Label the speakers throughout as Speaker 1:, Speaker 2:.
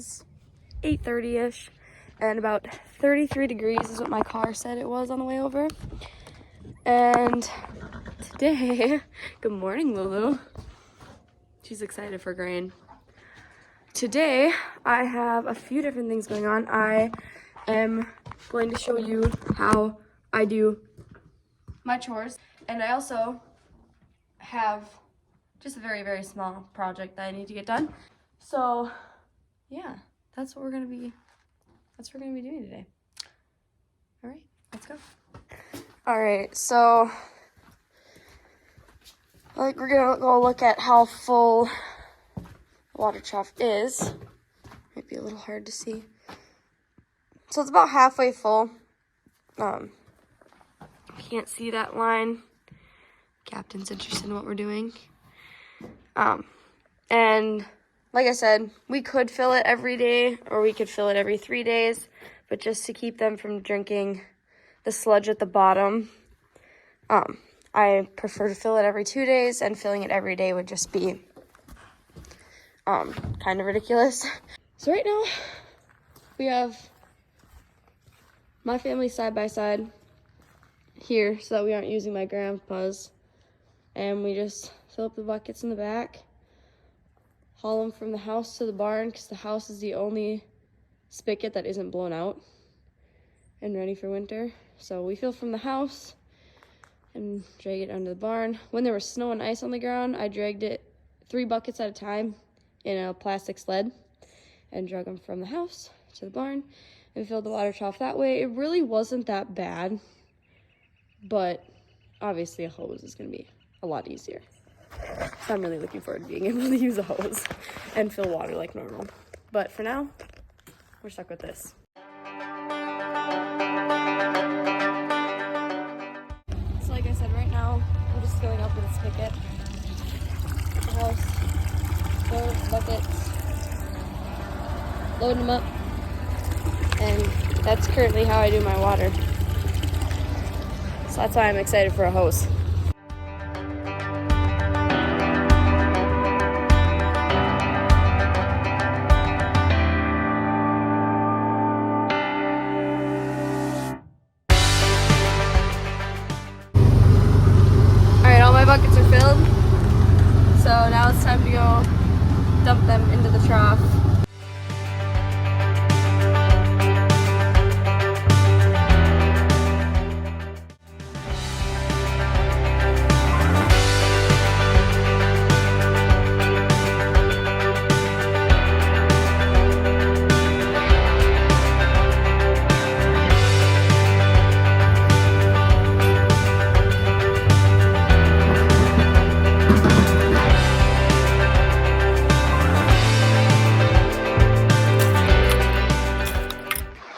Speaker 1: is 8:30-ish, and about 33 degrees is what my car said it was on the way over. And today, good morning, Lulu. She's excited for grain. Today, I have a few different things going on. I am going to show you how I do my chores, and I also have just a very, very small project that I need to get done. So, yeah, that's what we're gonna be doing today. All right, let's go. All right, so we're gonna go look at how full the water trough is. Might be a little hard to see. So it's about halfway full. Can't see that line. Captain's interested in what we're doing. And like I said, we could fill it every day or we could fill it every 3 days, but just to keep them from drinking the sludge at the bottom, I prefer to fill it every 2 days, and filling it every day would just be kind of ridiculous. So right now we have my family side by side here so that we aren't using my grandpa's, and we just fill up the buckets in the back, haul them from the house to the barn because the house is the only spigot that isn't blown out and ready for winter. So we fill from the house and drag it under the barn. When there was snow and ice on the ground, I dragged it 3 buckets at a time in a plastic sled and drug them from the house to the barn and filled the water trough that way. It really wasn't that bad, but obviously a hose is going to be a lot easier. So I'm really looking forward to being able to use a hose and fill water like normal. But for now, we're stuck with this. So like I said, right now, I'm just filling up with a spigot. The house, fill the buckets, loading them up, and that's currently how I do my water. So that's why I'm excited for a hose. Alright, all my buckets are filled. So now it's time to go dump them into the trough.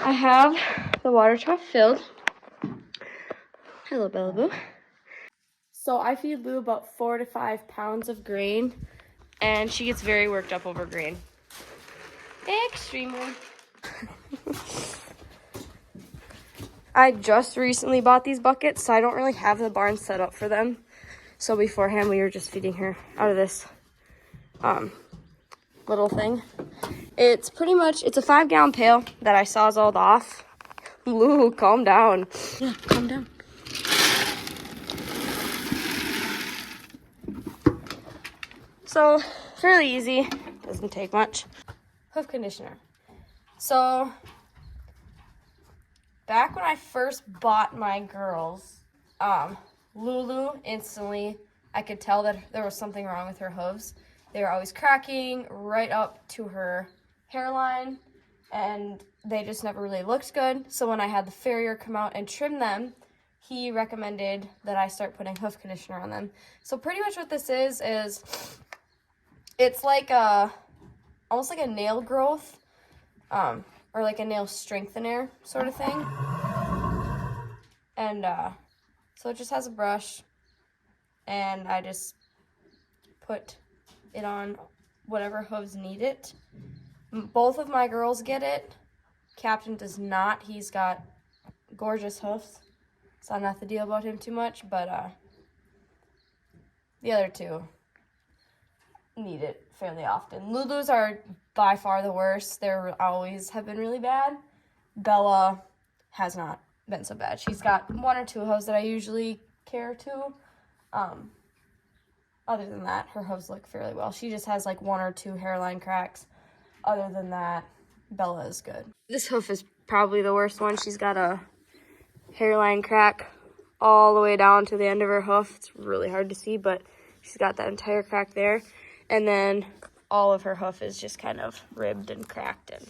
Speaker 1: I have the water trough filled. Hello, Bella Boo. So I feed Lou about 4 to 5 pounds of grain, and she gets very worked up over grain. Extremely. I just recently bought these buckets, so I don't really have the barn set up for them. So beforehand, we were just feeding her out of this little thing. It's a 5-gallon pail that I sawzalled off. Lou, calm down. Yeah, calm down. So, fairly easy. Doesn't take much. Hoof conditioner. So, back when I first bought my girls, Lulu instantly, I could tell that there was something wrong with her hooves. They were always cracking right up to her hairline, and they just never really looked good. So when I had the farrier come out and trim them, he recommended that I start putting hoof conditioner on them. So pretty much what this is it's like almost like a nail growth, or like a nail strengthener sort of thing. And so it just has a brush, and I just put it on whatever hooves need it. Both of my girls get it. Captain does not. He's got gorgeous hoofs, so I don't have to deal about him too much, but the other two, need it fairly often. Lulu's are by far the worst. They're always have been really bad. Bella has not been so bad. She's got 1 or 2 hooves that I usually care to. Other than that, her hooves look fairly well. She just has like 1 or 2 hairline cracks. Other than that, Bella is good. This hoof is probably the worst one. She's got a hairline crack all the way down to the end of her hoof. It's really hard to see, but she's got that entire crack there. And then all of her hoof is just kind of ribbed and cracked, and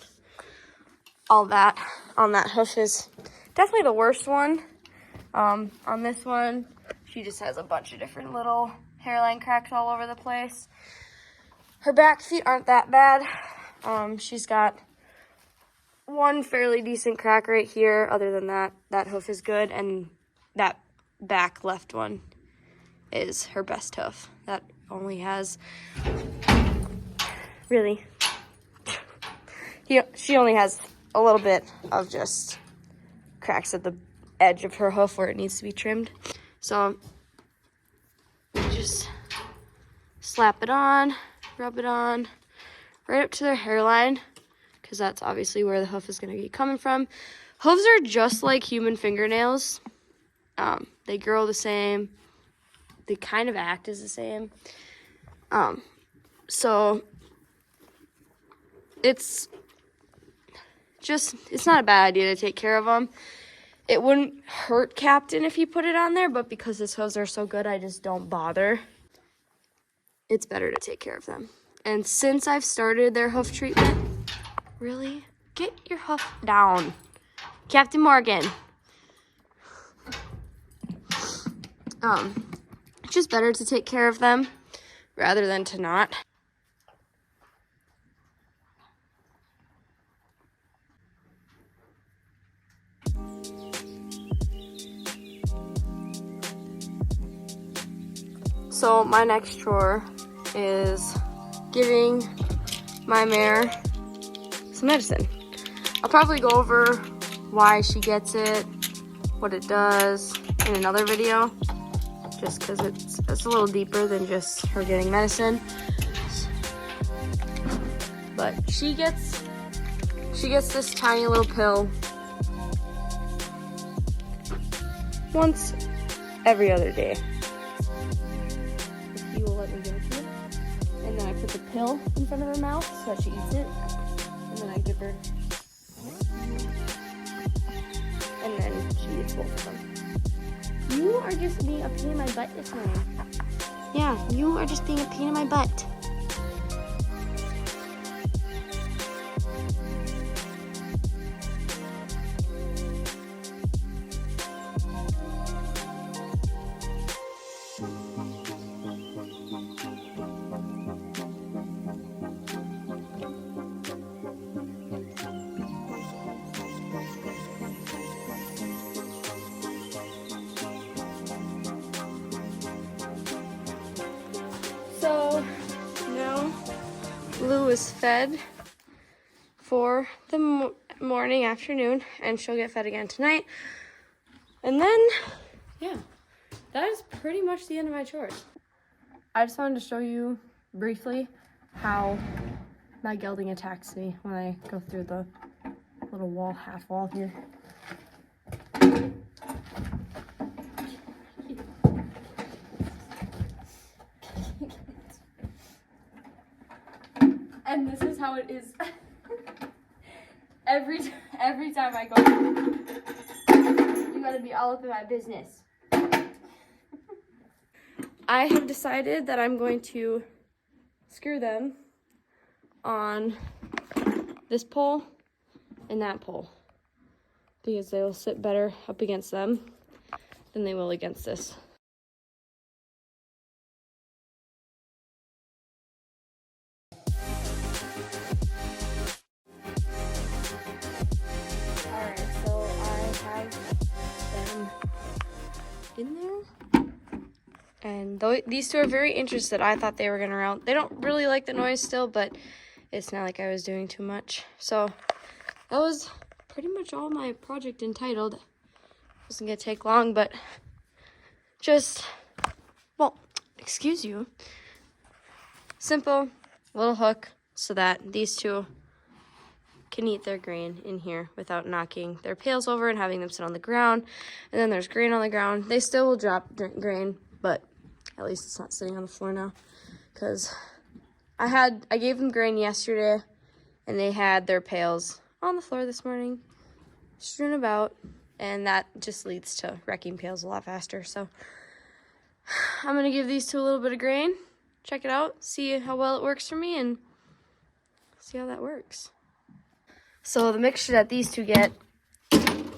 Speaker 1: all that on that hoof is definitely the worst one. On this one, she just has a bunch of different little hairline cracks all over the place. Her back feet aren't that bad. She's got 1 fairly decent crack right here. Other than that, that hoof is good, and that back left one is her best hoof. That only has, really, she only has a little bit of just cracks at the edge of her hoof where it needs to be trimmed. So just slap it on, rub it on, right up to their hairline, because that's obviously where the hoof is going to be coming from. Hooves are just like human fingernails. They grow the same. They kind of act as the same. So it's not a bad idea to take care of them. It wouldn't hurt Captain if he put it on there, but because his hooves are so good, I just don't bother. It's better to take care of them. And since I've started their hoof treatment, really, get your hoof down, Captain Morgan. It's just better to take care of them rather than to not. So my next chore is giving my mare some medicine. I'll probably go over why she gets it, what it does in another video, just because it's a little deeper than just her getting medicine. But she gets this tiny little pill once every other day. If you will let me give it to her. And then I put the pill in front of her mouth so that she eats it. And then I give her, and then she eats both of them. You are just being a pain in my butt this morning. Yeah, you are just being a pain in my butt. So now Lou is fed for the morning, afternoon, and she'll get fed again tonight. And then, yeah, that is pretty much the end of my chores. I just wanted to show you briefly how my gelding attacks me when I go through the little wall, half wall here. And this is how it is every time I go. You gotta be all up in my business. I have decided that I'm going to screw them on this pole and that pole, because they will sit better up against them than they will against this. Alright, so I have them in there. And these two are very interested. I thought they were going to run. They don't really like the noise still, but it's not like I was doing too much. So that was pretty much all my project entitled. It wasn't going to take long, but just, well, excuse you. simple little hook so that these two can eat their grain in here without knocking their pails over and having them sit on the ground. And then there's grain on the ground. They still will drop grain, but at least it's not sitting on the floor now. Because I gave them grain yesterday, and they had their pails on the floor this morning, strewn about, and that just leads to wrecking pails a lot faster. So I'm gonna give these two a little bit of grain, check it out, see how well it works for me, and see how that works. So the mixture that these two get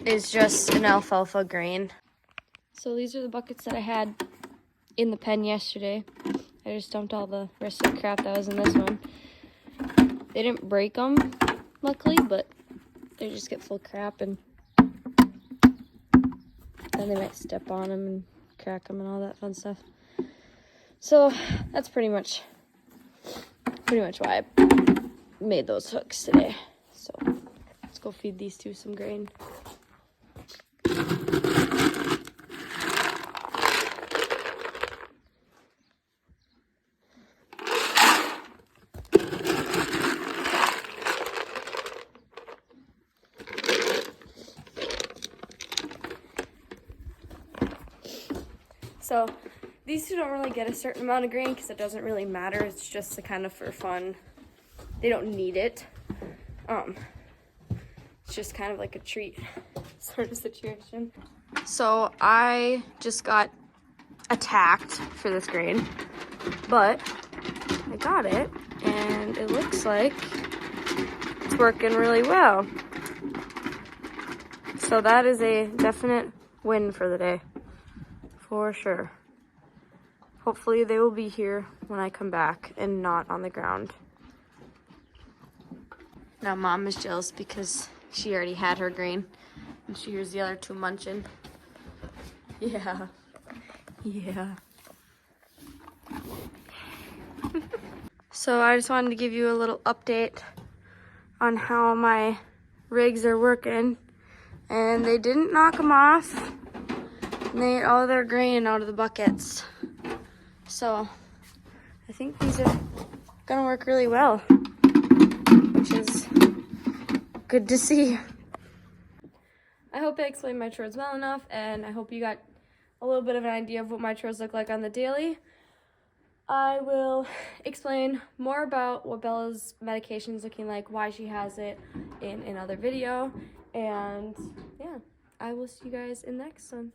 Speaker 1: is just an alfalfa grain. So these are the buckets that I had in the pen yesterday. I just dumped all the rest of the crap that was in this one. They didn't break them, luckily, but they just get full of crap, and then they might step on them and crack them and all that fun stuff. So that's pretty much why I made those hooks today. So let's go feed these two some grain. So these two don't really get a certain amount of grain because it doesn't really matter. It's just the kind of for fun. They don't need it. It's just kind of like a treat sort of situation. So I just got attacked for this grain, but I got it, and it looks like it's working really well. So that is a definite win for the day, for sure. Hopefully they will be here when I come back and not on the ground. Now Mom is jealous because she already had her grain and she hears the other two munching. Yeah. So I just wanted to give you a little update on how my rigs are working. And they didn't knock them off. And they ate all their grain out of the buckets. So I think these are gonna work really well, which is good to see. I hope I explained my chores well enough, and I hope you got a little bit of an idea of what my chores look like on the daily. I will explain more about what Bella's medication is looking like, why she has it, in another video. And yeah, I will see you guys in the next one.